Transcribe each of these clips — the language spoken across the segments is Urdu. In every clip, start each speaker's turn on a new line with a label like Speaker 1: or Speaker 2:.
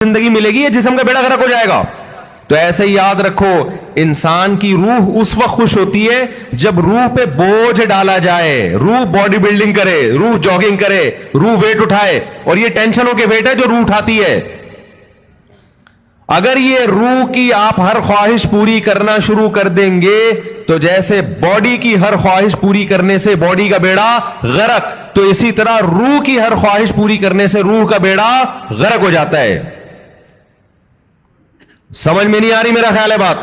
Speaker 1: زندگی ملے گی, یہ جسم کا بیڑا غرق ہو جائے گا. تو ایسے ہی یاد رکھو, انسان کی روح اس وقت خوش ہوتی ہے جب روح پہ بوجھ ڈالا جائے, روح باڈی بلڈنگ کرے, روح جاگنگ کرے, روح ویٹ اٹھائے. اور یہ ٹینشنوں کے ویٹ ہے جو روح اٹھاتی ہے. اگر یہ روح کی آپ ہر خواہش پوری کرنا شروع کر دیں گے تو جیسے باڈی کی ہر خواہش پوری کرنے سے باڈی کا بیڑا غرق, تو اسی طرح روح کی ہر خواہش پوری کرنے سے روح کا بیڑا غرق ہو جاتا ہے. سمجھ میں نہیں آ رہی میرا خیال ہے بات؟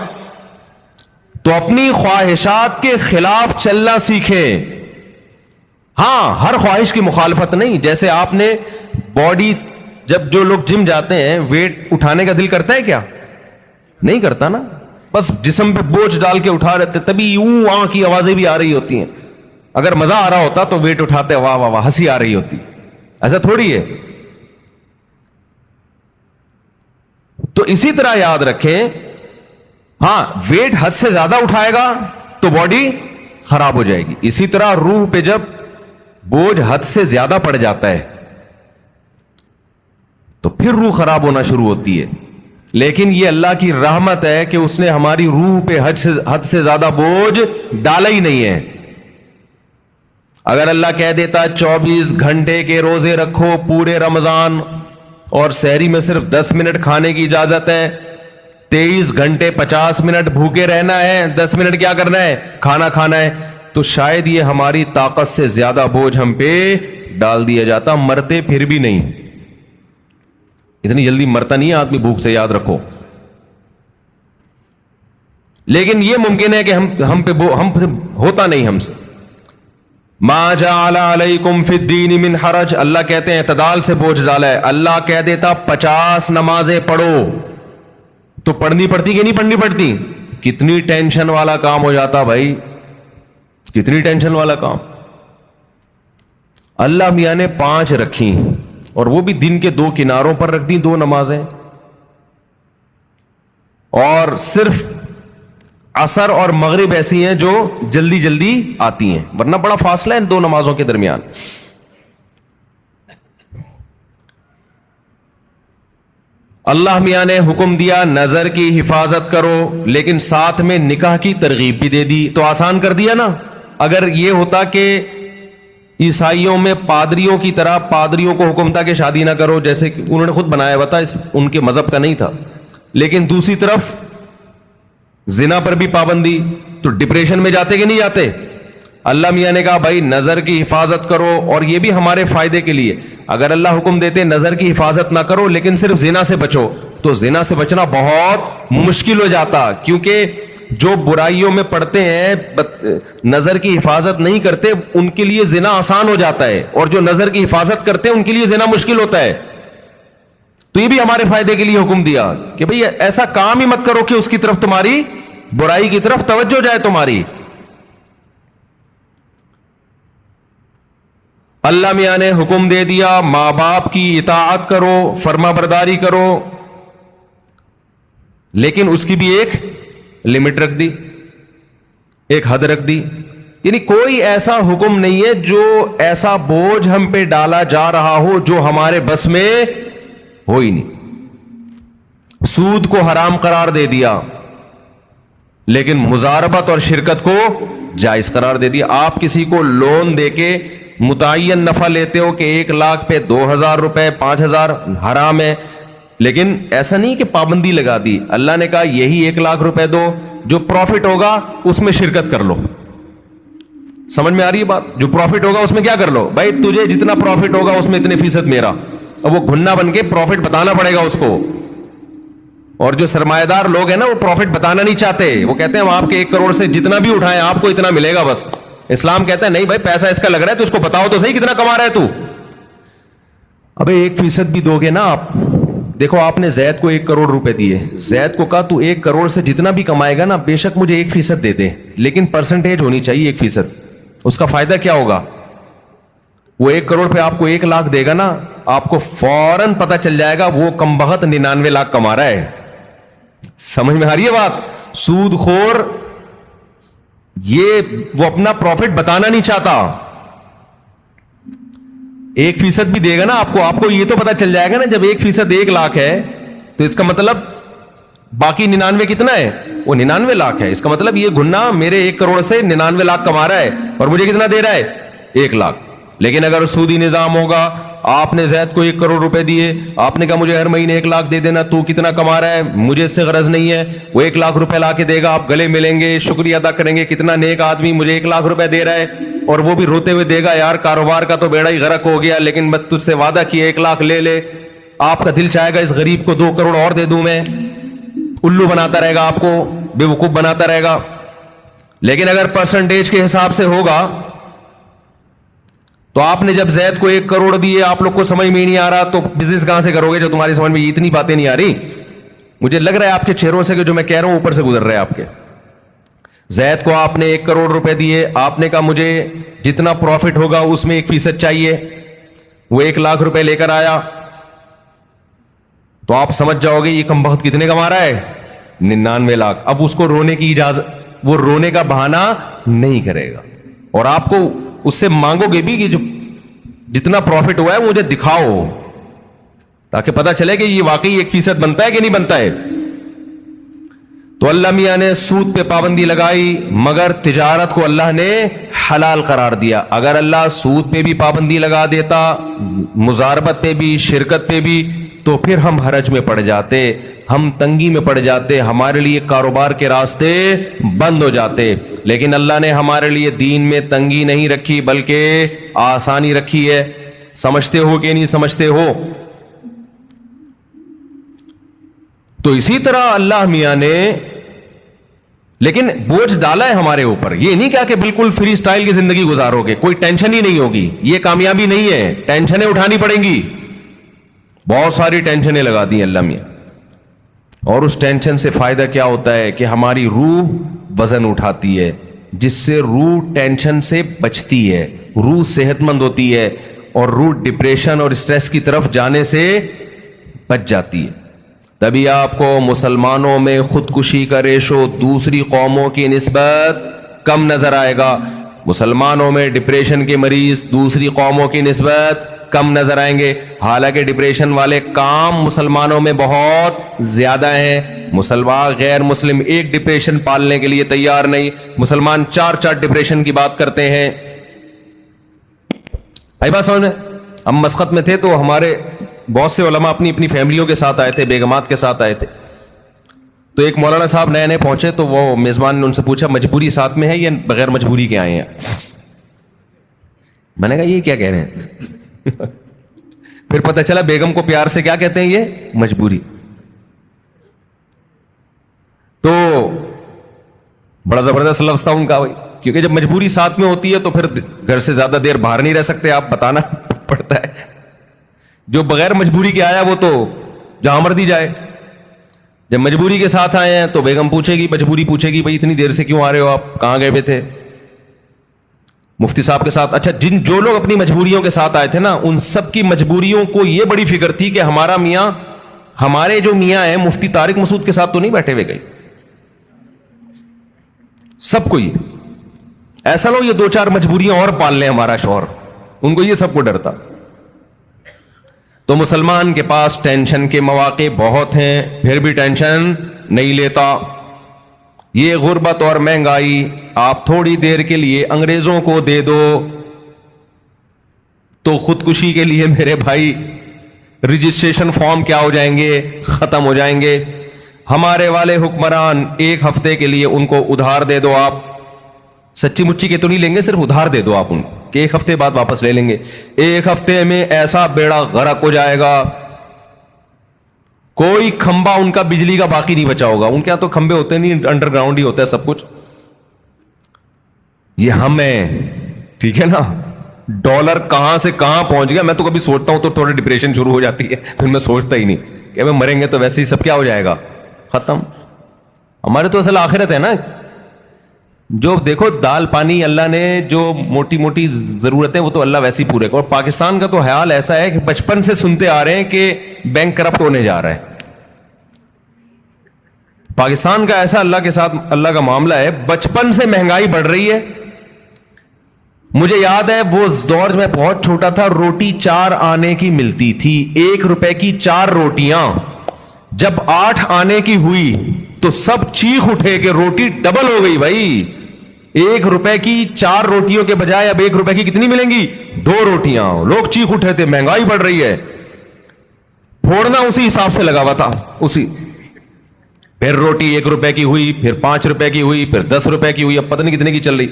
Speaker 1: تو اپنی خواہشات کے خلاف چلنا سیکھیں. ہاں, ہر خواہش کی مخالفت نہیں. جیسے آپ نے باڈی, جب جو لوگ جم جاتے ہیں ویٹ اٹھانے کا دل کرتا ہے کیا؟ نہیں کرتا نا, بس جسم پہ بوجھ ڈال کے اٹھا رہتے, تبھی یوں آنکھ کی آوازیں بھی آ رہی ہوتی ہیں. اگر مزہ آ رہا ہوتا تو ویٹ اٹھاتے واہ واہ واہ ہنسی آ رہی ہوتی. ایسا تھوڑی ہے. تو اسی طرح یاد رکھیں, ہاں ویٹ حد سے زیادہ اٹھائے گا تو باڈی خراب ہو جائے گی. اسی طرح روح پہ جب بوجھ حد سے زیادہ پڑ جاتا ہے تو پھر روح خراب ہونا شروع ہوتی ہے. لیکن یہ اللہ کی رحمت ہے کہ اس نے ہماری روح پہ حد سے زیادہ بوجھ ڈالا ہی نہیں ہے. اگر اللہ کہہ دیتا 24 گھنٹے کے روزے رکھو پورے رمضان اور سحری میں صرف 10 منٹ کھانے کی اجازت ہے, 23 گھنٹے 50 منٹ بھوکے رہنا ہے, 10 منٹ کیا کرنا ہے؟ کھانا کھانا ہے, تو شاید یہ ہماری طاقت سے زیادہ بوجھ ہم پہ ڈال دیا جاتا. مرتے پھر بھی نہیں, اتنی جلدی مرتا نہیں ہے آدمی بھوک سے, یاد رکھو. لیکن یہ ممکن ہے کہ ہم پہ ہوتا نہیں ہم سے. ما جعل علیکم فی الدین من حرج, اللہ کہتے ہیں اعتدال سے بوجھ ڈالا ہے. اللہ کہہ دیتا 50 نمازیں پڑھو تو پڑھنی پڑتی کہ نہیں پڑھنی پڑتی؟ کتنی ٹینشن والا کام ہو جاتا بھائی, کتنی ٹینشن والا کام. اللہ میاں نے 5 رکھی, اور وہ بھی دن کے 2 کناروں پر رکھ دی 2 نمازیں, اور صرف عصر اور مغرب ایسی ہیں جو جلدی جلدی آتی ہیں, ورنہ بڑا فاصلہ ہے ان 2 نمازوں کے درمیان. اللہ میاں نے حکم دیا نظر کی حفاظت کرو, لیکن ساتھ میں نکاح کی ترغیب بھی دے دی, تو آسان کر دیا نا. اگر یہ ہوتا کہ عیسائیوں میں پادریوں کی طرح پادریوں کو حکم تھا کہ شادی نہ کرو, جیسے کہ انہوں نے خود بنایا ہوا تھا, ان کے مذہب کا نہیں تھا, لیکن دوسری طرف زنا پر بھی پابندی, تو ڈپریشن میں جاتے کہ نہیں جاتے؟ اللہ میاں نے کہا بھائی نظر کی حفاظت کرو, اور یہ بھی ہمارے فائدے کے لیے. اگر اللہ حکم دیتے نظر کی حفاظت نہ کرو لیکن صرف زنا سے بچو, تو زنا سے بچنا بہت مشکل ہو جاتا, کیونکہ جو برائیوں میں پڑتے ہیں نظر کی حفاظت نہیں کرتے ان کے لیے زنا آسان ہو جاتا ہے, اور جو نظر کی حفاظت کرتے ہیں ان کے لیے زنا مشکل ہوتا ہے. تو یہ بھی ہمارے فائدے کے لیے حکم دیا کہ بھئی ایسا کام ہی مت کرو کہ اس کی طرف تمہاری برائی کی طرف توجہ جائے تمہاری. اللہ میاں نے حکم دے دیا ماں باپ کی اطاعت کرو, فرما برداری کرو, لیکن اس کی بھی ایک لمٹ رکھ دی, ایک حد رکھ دی. یعنی کوئی ایسا حکم نہیں ہے جو ایسا بوجھ ہم پہ ڈالا جا رہا ہو جو ہمارے بس میں ہو ہی نہیں. سود کو حرام قرار دے دیا, لیکن مزاربت اور شرکت کو جائز قرار دے دیا. آپ کسی کو لون دے کے متعین نفع لیتے ہو کہ 1 لاکھ پہ 2,000 روپے 5,000 حرام ہے, لیکن ایسا نہیں کہ پابندی لگا دی. اللہ نے کہا یہی 1 لاکھ روپے دو, جو پروفٹ ہوگا اس میں شرکت کر لو. سمجھ میں آ رہی ہے بات؟ جو پروفٹ ہوگا اس میں کیا کر لو بھائی, تجھے جتنا پروفٹ ہوگا اس میں اتنے فیصد میرا. اور وہ گھنا بن کے پروفٹ بتانا پڑے گا اس کو. اور جو سرمایہ دار لوگ ہیں نا وہ پروفٹ بتانا نہیں چاہتے, وہ کہتے ہیں ہم آپ کے 1 کروڑ سے جتنا بھی اٹھائیں آپ کو اتنا ملے گا بس. اسلام کہتا ہے نہیں بھائی, پیسہ اس کا لگ رہا ہے تو اس کو بتاؤ تو صحیح کتنا کما رہا ہے تو. ابے 1% بھی دو گے نا آپ. دیکھو آپ نے زید کو 1 کروڑ روپے دیے, زید کو کہا تو 1 کروڑ سے جتنا بھی کمائے گا نا بے شک مجھے 1% دے دے, لیکن پرسنٹیج ہونی چاہیے 1%. اس کا فائدہ کیا ہوگا؟ وہ 1 کروڑ پہ آپ کو 1 لاکھ دے گا نا, آپ کو فوراً پتا چل جائے گا وہ کم بخت 99 لاکھ کما رہا ہے. سمجھ میں آ رہی ہے بات؟ سود خور یہ وہ اپنا پروفٹ بتانا نہیں چاہتا. 1% بھی دے گا نا آپ کو یہ تو پتا چل جائے گا نا, جب 1% 1 لاکھ ہے تو اس کا مطلب باقی 99 کتنا ہے؟ وہ 99 لاکھ ہے. اس کا مطلب یہ گنا میرے 1 کروڑ سے 99 لاکھ کما رہا ہے اور مجھے کتنا دے رہا ہے؟ 1 لاکھ. لیکن اگر سودی نظام ہوگا, آپ نے زید کو 1 کروڑ روپے دیے, آپ نے کہا مجھے ہر مہینے 1 لاکھ دے دینا, تو کتنا کما رہا ہے, مجھے اس سے غرض نہیں ہے, وہ 1 لاکھ روپے لا کے دے گا, آپ گلے ملیں گے, شکریہ ادا کریں گے, کتنا نیک آدمی مجھے 1 لاکھ روپے دے رہا ہے, اور وہ بھی روتے ہوئے دے گا, یار کاروبار کا تو بیڑا ہی غرق ہو گیا, لیکن میں تجھ سے وعدہ کیا 1 لاکھ لے لے. آپ کا دل چاہے گا اس غریب کو 2 کروڑ اور دے دوں میں, الو بناتا رہے گا, آپ کو بے وقوف بناتا رہے گا. لیکن اگر پرسنٹیج کے حساب سے ہوگا تو آپ نے جب زید کو 1 کروڑ دیے, آپ لوگ کو سمجھ میں نہیں آ رہا, تو بزنس کہاں سے کرو گے جو تمہاری سمجھ میں اتنی باتیں نہیں آ رہی. مجھے لگ رہا ہے آپ کے چہروں سے کہ جو میں کہہ رہا ہوں اوپر سے گزر رہے ہیں آپ کے. زید کو آپ نے 1 کروڑ روپے دیے, آپ نے کہا مجھے جتنا پروفٹ ہوگا اس میں 1% چاہیے, وہ 1 لاکھ روپے لے کر آیا, تو آپ سمجھ جاؤ گے یہ کمبخت کتنے کما رہا ہے؟ 99 لاکھ. اب اس کو رونے کی اجازت, وہ رونے کا بہانہ نہیں کرے گا, اور آپ کو اس سے مانگو گے بھی کہ جو جتنا پروفٹ ہوا ہے مجھے دکھاؤ, تاکہ پتا چلے کہ یہ واقعی 1% بنتا ہے کہ نہیں بنتا ہے. تو اللہ میاں نے سود پہ پابندی لگائی, مگر تجارت کو اللہ نے حلال قرار دیا. اگر اللہ سود پہ بھی پابندی لگا دیتا, مزاربت پہ بھی, شرکت پہ بھی, تو پھر ہم حرج میں پڑ جاتے, ہم تنگی میں پڑ جاتے, ہمارے لیے کاروبار کے راستے بند ہو جاتے. لیکن اللہ نے ہمارے لیے دین میں تنگی نہیں رکھی بلکہ آسانی رکھی ہے. سمجھتے ہو کہ نہیں سمجھتے ہو؟ تو اسی طرح اللہ میاں نے لیکن بوجھ ڈالا ہے ہمارے اوپر. یہ نہیں کہا کہ بالکل فری سٹائل کی زندگی گزارو گے, کوئی ٹینشن ہی نہیں ہوگی. یہ کامیابی نہیں ہے, ٹینشنیں اٹھانی پڑیں گی. بہت ساری ٹینشنیں لگا دی اللہ میاں, اور اس ٹینشن سے فائدہ کیا ہوتا ہے کہ ہماری روح وزن اٹھاتی ہے, جس سے روح ٹینشن سے بچتی ہے, روح صحت مند ہوتی ہے, اور روح ڈپریشن اور اسٹریس کی طرف جانے سے بچ جاتی ہے. تبھی آپ کو مسلمانوں میں خودکشی کا ریشو دوسری قوموں کی نسبت کم نظر آئے گا. مسلمانوں میں ڈپریشن کے مریض دوسری قوموں کی نسبت کم نظر آئیں گے, حالانکہ ڈپریشن والے کام مسلمانوں میں بہت زیادہ ہیں. مسلمان غیر مسلم ایک ڈپریشن پالنے کے لیے تیار نہیں, مسلمان 4 ڈپریشن کی بات کرتے ہیں. آئی بات سمجھ میں؟ ہم مسقط میں تھے تو ہمارے بہت سے علماء اپنی اپنی فیملیوں کے ساتھ آئے تھے, بیگمات کے ساتھ آئے تھے. تو ایک مولانا صاحب نئے نئے پہنچے, تو وہ میزبان نے ان سے پوچھا مجبوری ساتھ میں ہے یا بغیر مجبوری کے آئے ہیں؟ میں نے کہا یہ کیا کہہ رہے ہیں؟ پھر پتہ چلا بیگم کو پیار سے کیا کہتے ہیں, یہ مجبوری. تو بڑا زبردست لفظ تھا ان کا بھائی, کیونکہ جب مجبوری ساتھ میں ہوتی ہے تو پھر گھر سے زیادہ دیر باہر نہیں رہ سکتے, آپ بتانا پڑتا ہے. جو بغیر مجبوری کے آیا وہ تو جہاں مرضی جائے. جب مجبوری کے ساتھ آئے ہیں تو بیگم پوچھے گی, مجبوری پوچھے گی, بھائی اتنی دیر سے کیوں آ رہے ہو, آپ کہاں گئے ہوئے تھے؟ مفتی صاحب کے ساتھ, اچھا جو لوگ اپنی مجبوریوں کے ساتھ آئے تھے نا, ان سب کی مجبوریوں کو یہ بڑی فکر تھی کہ ہمارا میاں, ہمارے جو میاں ہیں مفتی طارق مسعود کے ساتھ تو نہیں بیٹھے ہوئے گئے. سب کو یہ ایسا لو یہ 2-4 مجبوریاں اور پال لیں ہمارا شوہر, ان کو یہ سب کو ڈرتا. تو مسلمان کے پاس ٹینشن کے مواقع بہت ہیں, پھر بھی ٹینشن نہیں لیتا. یہ غربت اور مہنگائی آپ تھوڑی دیر کے لیے انگریزوں کو دے دو تو خودکشی کے لیے میرے بھائی رجسٹریشن فارم کیا ہو جائیں گے, ختم ہو جائیں گے. ہمارے والے حکمران 1 ہفتے کے لیے ان کو ادھار دے دو, آپ سچی مچی کے تو نہیں لیں گے, صرف ادھار دے دو آپ ان کو کہ 1 ہفتے بعد واپس لے لیں گے. 1 ہفتے میں ایسا بیڑا غرق ہو جائے گا, کوئی کھمبا ان کا بجلی کا باقی نہیں بچا ہوگا. ان کے یہاں تو کھمبے ہوتے نہیں, انڈر گراؤنڈ ہی ہوتا ہے سب کچھ. یہ ہم ہیں, ٹھیک ہے نا. ڈالر کہاں سے کہاں پہنچ گیا, میں تو کبھی سوچتا ہوں تو تھوڑا ڈپریشن شروع ہو جاتی ہے, پھر میں سوچتا ہی نہیں کہ مریں گے تو ویسے ہی سب کیا ہو جائے گا, ختم. ہمارے تو اصل آخرت ہے نا. جو دیکھو دال پانی اللہ نے جو موٹی موٹی ضرورتیں وہ تو اللہ ویسے ہی پورے. اور پاکستان کا تو حال ایسا ہے کہ بچپن سے سنتے آ رہے ہیں کہ بینک کرپٹ ہونے جا رہا ہے. پاکستان کا ایسا اللہ کے ساتھ اللہ کا معاملہ ہے, بچپن سے مہنگائی بڑھ رہی ہے. مجھے یاد ہے وہ دور میں بہت چھوٹا تھا, روٹی 4 آنے کی ملتی تھی, 1 روپے کی 4 روٹیاں. جب 8 آنے کی ہوئی تو سب چیخ اٹھے کہ روٹی ڈبل ہو گئی بھائی. 1 روپے کی 4 روٹیوں کے بجائے اب 1 روپے کی کتنی ملیں گی؟ 2 روٹیاں. لوگ چیخ اٹھے تھے مہنگائی بڑھ رہی ہے. پھوڑنا اسی حساب سے لگا ہوا تھا اسی. پھر روٹی 1 روپے کی ہوئی, پھر 5 روپے کی ہوئی, پھر 10 روپے کی ہوئی, اب پتہ نہیں کتنے کی چل رہی.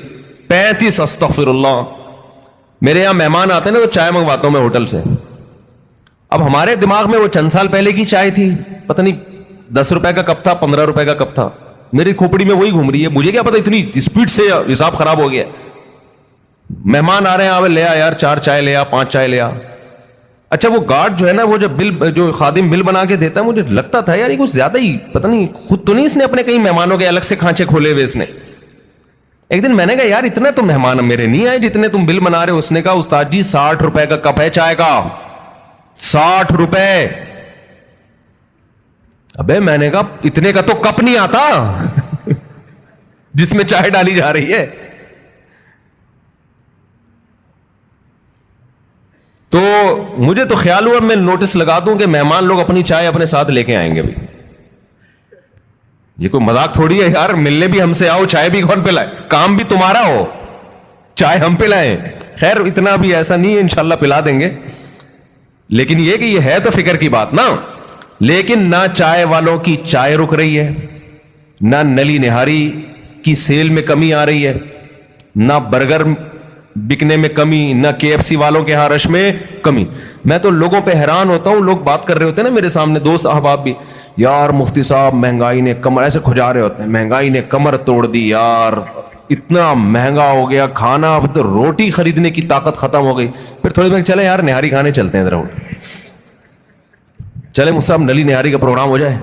Speaker 1: 35. استغفر اللہ. میرے یہاں مہمان آتے ہیں نا تو چائے منگواتا ہوں میں ہوٹل سے. اب ہمارے دماغ میں وہ چند سال پہلے کی چائے تھی, پتہ نہیں 10 روپے کا کپ تھا, 15 روپے کا کپ تھا. میری کھوپڑی میں وہی گھوم رہی ہے. مجھے کیا پتا اتنی اسپیڈ سے حساب خراب ہو گیا. مہمان آ رہے ہیں, آوے لے آ یار 4 چائے لے آ, 5 چائے لے آ. اچھا وہ گارڈ جو ہے نا, وہ جو خادم بل بنا کے دیتا ہے, مجھے لگتا تھا یار یہ کچھ زیادہ ہی, پتہ نہیں خود تو نہیں اس نے اپنے کئی مہمانوں کے الگ سے کھانچے کھولے ہوئے اس نے. ایک دن میں نے کہا یار اتنے تو مہمان میرے نہیں آئے جتنے تم بل بنا رہے ہو. اس نے کہا استاد جی 60 روپے کا کپ ہے چائے کا, 60 روپے. ابے میں نے کہا اتنے کا تو کپ نہیں آتا جس میں چائے ڈالی جا رہی ہے. تو مجھے تو خیال ہوا میں نوٹس لگا دوں کہ مہمان لوگ اپنی چائے اپنے ساتھ لے کے آئیں گے. بھی یہ کوئی مذاق تھوڑی ہے یار, ملنے بھی ہم سے آؤ, چائے بھی کون پلائے, کام بھی تمہارا ہو, چائے ہم پلائیں. خیر اتنا بھی ایسا نہیں ہے, انشاءاللہ پلا دیں گے. لیکن یہ کہ یہ ہے تو فکر کی بات نا. لیکن نہ چائے والوں کی چائے رک رہی ہے, نہ نلی نہاری کی سیل میں کمی آ رہی ہے, نہ برگر بکنے میں کمی, نہ KFC والوں کے ہاں رش میں کمی. میں تو لوگوں پہ حیران ہوتا ہوں, لوگ بات کر رہے ہوتے ہیں نا میرے سامنے, دوست احباب بھی, یار مفتی صاحب مہنگائی نے کمر, ایسے کھجا رہے ہوتے ہیں, مہنگائی نے کمر توڑ دی یار, اتنا مہنگا ہو گیا کھانا, اب تو روٹی خریدنے کی طاقت ختم ہو گئی. پھر تھوڑی دیر چلے یار نہاری کھانے چلتے ہیں ذرا, چلے مجھ صاحب نلی نہاری کا پروگرام ہو جائے.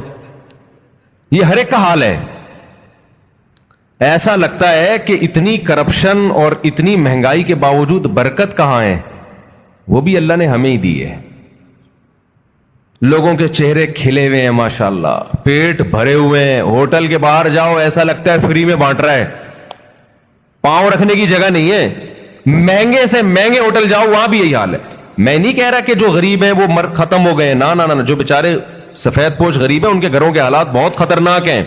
Speaker 1: یہ ہر ایک کا حال ہے. ایسا لگتا ہے کہ اتنی کرپشن اور اتنی مہنگائی کے باوجود برکت کہاں ہے؟ وہ بھی اللہ نے ہمیں ہی دی ہے. لوگوں کے چہرے کھلے ہوئے ہیں ماشاءاللہ, پیٹ بھرے ہوئے ہیں. ہوٹل کے باہر جاؤ ایسا لگتا ہے فری میں بانٹ رہا ہے, پاؤں رکھنے کی جگہ نہیں ہے. مہنگے سے مہنگے ہوٹل جاؤ وہاں بھی یہی حال ہے. میں نہیں کہہ رہا کہ جو غریب ہیں وہ ختم ہو گئے, نہ نہ, جو بیچارے سفید پوش غریب ہیں ان کے گھروں کے حالات بہت خطرناک ہیں.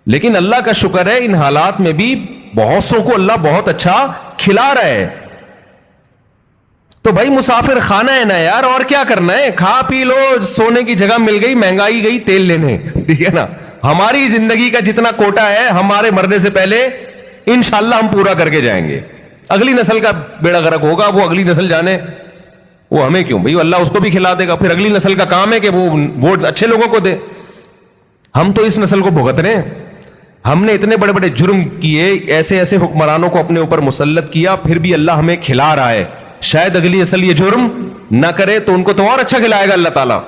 Speaker 1: لیکن اللہ کا شکر ہے ان حالات میں بھی بہت سو کو اللہ بہت اچھا کھلا رہا ہے. تو بھائی مسافر خانہ ہے نا یار, اور کیا کرنا ہے, کھا پی لو, سونے کی جگہ مل گئی, مہنگائی گئی تیل لینے, ٹھیک ہے نا. ہماری زندگی کا جتنا کوٹا ہے ہمارے مرنے سے پہلے انشاءاللہ ہم پورا کر کے جائیں گے. اگلی نسل کا بیڑا غرق ہوگا, وہ اگلی نسل جانے, وہ ہمیں کیوں بھائی, اللہ اس کو بھی کھلا دے گا. پھر اگلی نسل کا کام ہے کہ وہ ووٹ اچھے لوگوں کو دے. ہم تو اس نسل کو بھگت رہے ہیں. ہم نے اتنے بڑے بڑے جرم کیے, ایسے ایسے حکمرانوں کو اپنے اوپر مسلط کیا, پھر بھی اللہ ہمیں کھلا رہا ہے. شاید اگلی نسل یہ جرم نہ کرے تو ان کو تو اور اچھا کھلائے گا اللہ تعالیٰ.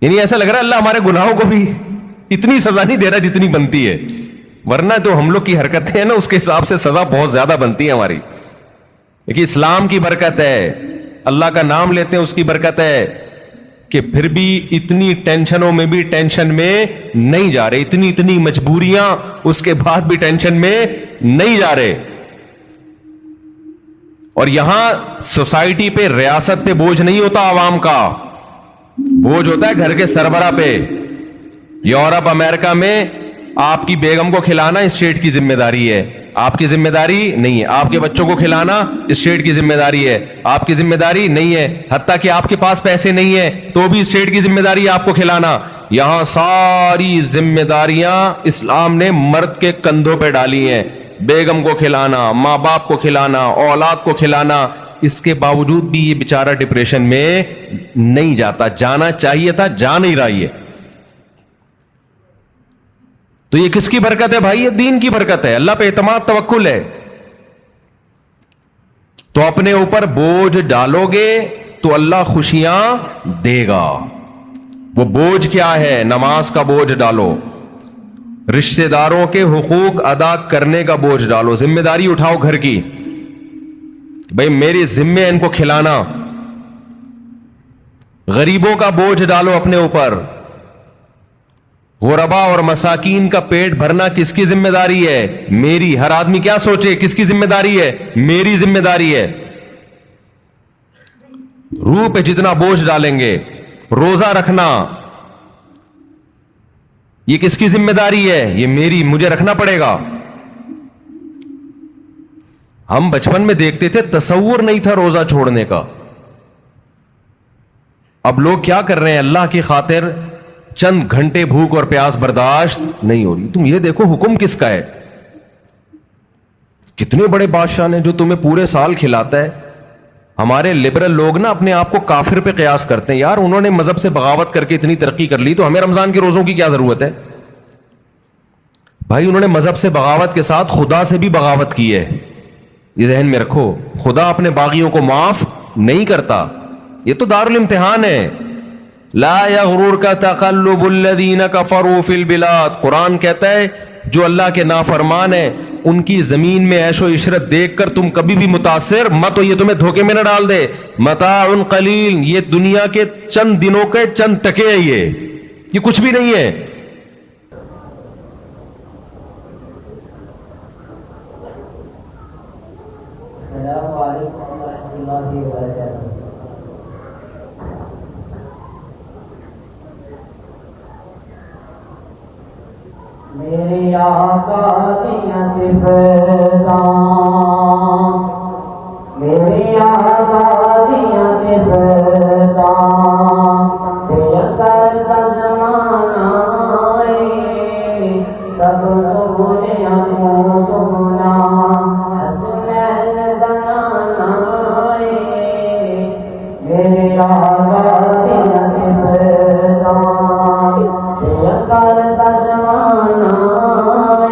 Speaker 1: یعنی ایسا لگ رہا ہے اللہ ہمارے گناہوں کو بھی اتنی سزا نہیں دے رہا جتنی بنتی ہے, ورنہ جو ہم لوگ کی حرکتیں ہیں نا اس کے حساب سے سزا بہت زیادہ بنتی ہے ہماری. کہ اسلام کی برکت ہے, اللہ کا نام لیتے ہیں اس کی برکت ہے, کہ پھر بھی اتنی ٹینشنوں میں بھی ٹینشن میں نہیں جا رہے, اتنی مجبوریاں اس کے بعد بھی ٹینشن میں نہیں جا رہے. اور یہاں سوسائٹی پہ, ریاست پہ بوجھ نہیں ہوتا, عوام کا بوجھ ہوتا ہے گھر کے سربراہ پہ. یورپ امریکہ میں آپ کی بیگم کو کھلانا اسٹیٹ کی ذمہ داری ہے, آپ کی ذمہ داری نہیں ہے. آپ کے بچوں کو کھلانا اسٹیٹ کی ذمہ داری ہے, آپ کی ذمہ داری نہیں ہے. حتیٰ کہ آپ کے پاس پیسے نہیں ہیں تو بھی اسٹیٹ کی ذمہ داری ہے آپ کو کھلانا. یہاں ساری ذمہ داریاں اسلام نے مرد کے کندھوں پہ ڈالی ہیں. بیگم کو کھلانا, ماں باپ کو کھلانا, اولاد کو کھلانا. اس کے باوجود بھی یہ بیچارہ ڈپریشن میں نہیں جاتا, جانا چاہیے تھا, جا نہیں رہا ہے. تو یہ کس کی برکت ہے بھائی؟ یہ دین کی برکت ہے, اللہ پہ اعتماد توکل ہے. تو اپنے اوپر بوجھ ڈالو گے تو اللہ خوشیاں دے گا. وہ بوجھ کیا ہے؟ نماز کا بوجھ ڈالو, رشتہ داروں کے حقوق ادا کرنے کا بوجھ ڈالو, ذمہ داری اٹھاؤ گھر کی, بھائی میری ذمہ ان کو کھلانا. غریبوں کا بوجھ ڈالو اپنے اوپر. غربا اور مساکین کا پیٹ بھرنا کس کی ذمہ داری ہے؟ میری. ہر آدمی کیا سوچے, کس کی ذمہ داری ہے؟ میری ذمہ داری ہے. روح پہ جتنا بوجھ ڈالیں گے روزہ رکھنا یہ کس کی ذمہ داری ہے؟ یہ میری، مجھے رکھنا پڑے گا. ہم بچپن میں دیکھتے تھے، تصور نہیں تھا روزہ چھوڑنے کا. اب لوگ کیا کر رہے ہیں؟ اللہ کی خاطر چند گھنٹے بھوک اور پیاس برداشت نہیں ہو رہی. تم یہ دیکھو حکم کس کا ہے. کتنے بڑے بادشاہ نے جو تمہیں پورے سال کھلاتا ہے. ہمارے لبرل لوگ نا اپنے آپ کو کافر پہ قیاس کرتے ہیں. یار انہوں نے مذہب سے بغاوت کر کے اتنی ترقی کر لی تو ہمیں رمضان کے روزوں کی کیا ضرورت ہے؟ بھائی انہوں نے مذہب سے بغاوت کے ساتھ خدا سے بھی بغاوت کی ہے. یہ ذہن میں رکھو. خدا اپنے باغیوں کو معاف نہیں کرتا. یہ تو دارالامتحان ہے. لا یغرور کا تقلب الذین کفروا فی البلاد. قرآن کہتا ہے جو اللہ کے نافرمان ہیں ان کی زمین میں عیش و عشرت دیکھ کر تم کبھی بھی متاثر مت ہو. یہ تمہیں دھوکے میں نہ ڈال دے. متاع قلیل، یہ دنیا کے چند دنوں کے چند ٹکے ہیں. یہ کچھ بھی نہیں ہے.
Speaker 2: السلام علیکم ورحمۃ اللہ وبرکاتہ. میرے آقا دیا صفتاں، میرے آقا دیا صفتاں، دیا کرتا زمانہ ہے سب سونے کو سونا حسنین بنانا ہے. میرے آقا دیا صفتاں، دیا کرتا زمانہ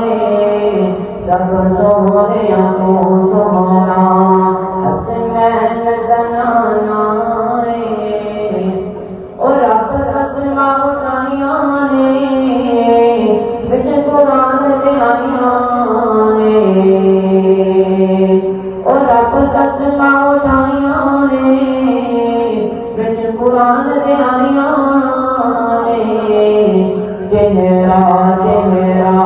Speaker 2: ہے سب سونے کو سونا حسنین بنانا ہے. اور رب قسماں اٹھائیاں نے بچ قرآن دے آئیاں نے. اور رب قسماں اٹھائیاں نے بچ قرآن دے آئیاں نے. چہرہ چہرہ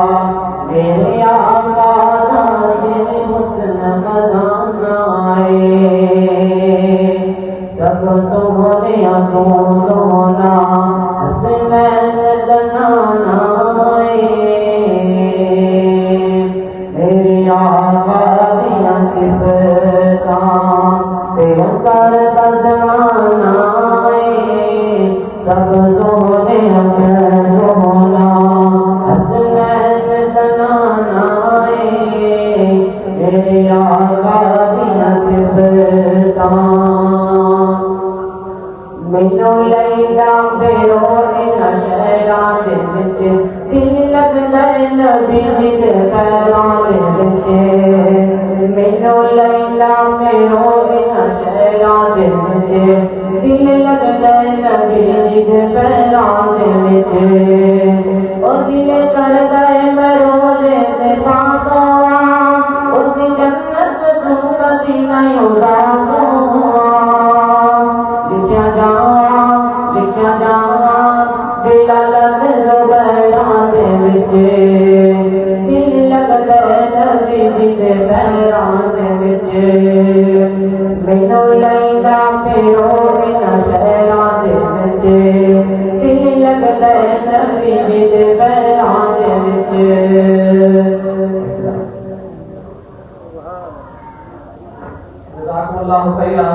Speaker 2: میرے آقا دا جن حسن خزانہ ہے سب سونے کو سونا حسنین بنانا ہے. میرے آقا دیا صفتاں، دیا کرتا زمانہ ہے سب سونے کو سونا حسنین بنانا ہے. میرے آقا دیا صفتاں. مینوں لینا پھرو انہاں شہراں دے وچ دل لگدا ہے نبی دے پیراں دے وچ. مینوں لینا پھرو انہاں شہراں دے وچ دل لگدا ہے نبی دے پیراں دے وچ. او دل کردا ہے میں روزے تے پاس ہوواں اس جنت تو کبھی نہیں اداس ہوواں. لکھیا جاواں بلال زبیراں دے وچ دل لگدا ہے نبی دے پیراں دے وچ. مینوں لیندا پھرو انہاں شہراں دے وچ دل لگدا ہے نبی دے پیراں دے وچ.
Speaker 3: جزاکم اللہ خیرا.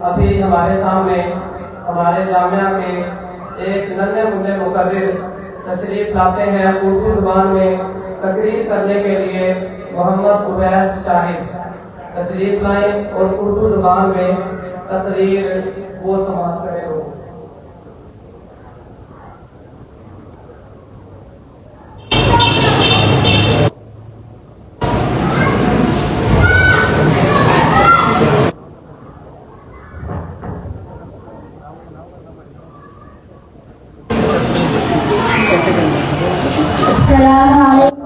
Speaker 3: ابھی ہمارے سامنے ہمارے جامعہ کے ایک ننھے منھے مقرر تشریف لاتے ہیں اردو زبان میں تقریر کرنے کے لیے. محمد اویس شاہد تشریف لائیں اور اردو زبان میں تقریر وہ سماعت کرے.
Speaker 4: السلام علیکم.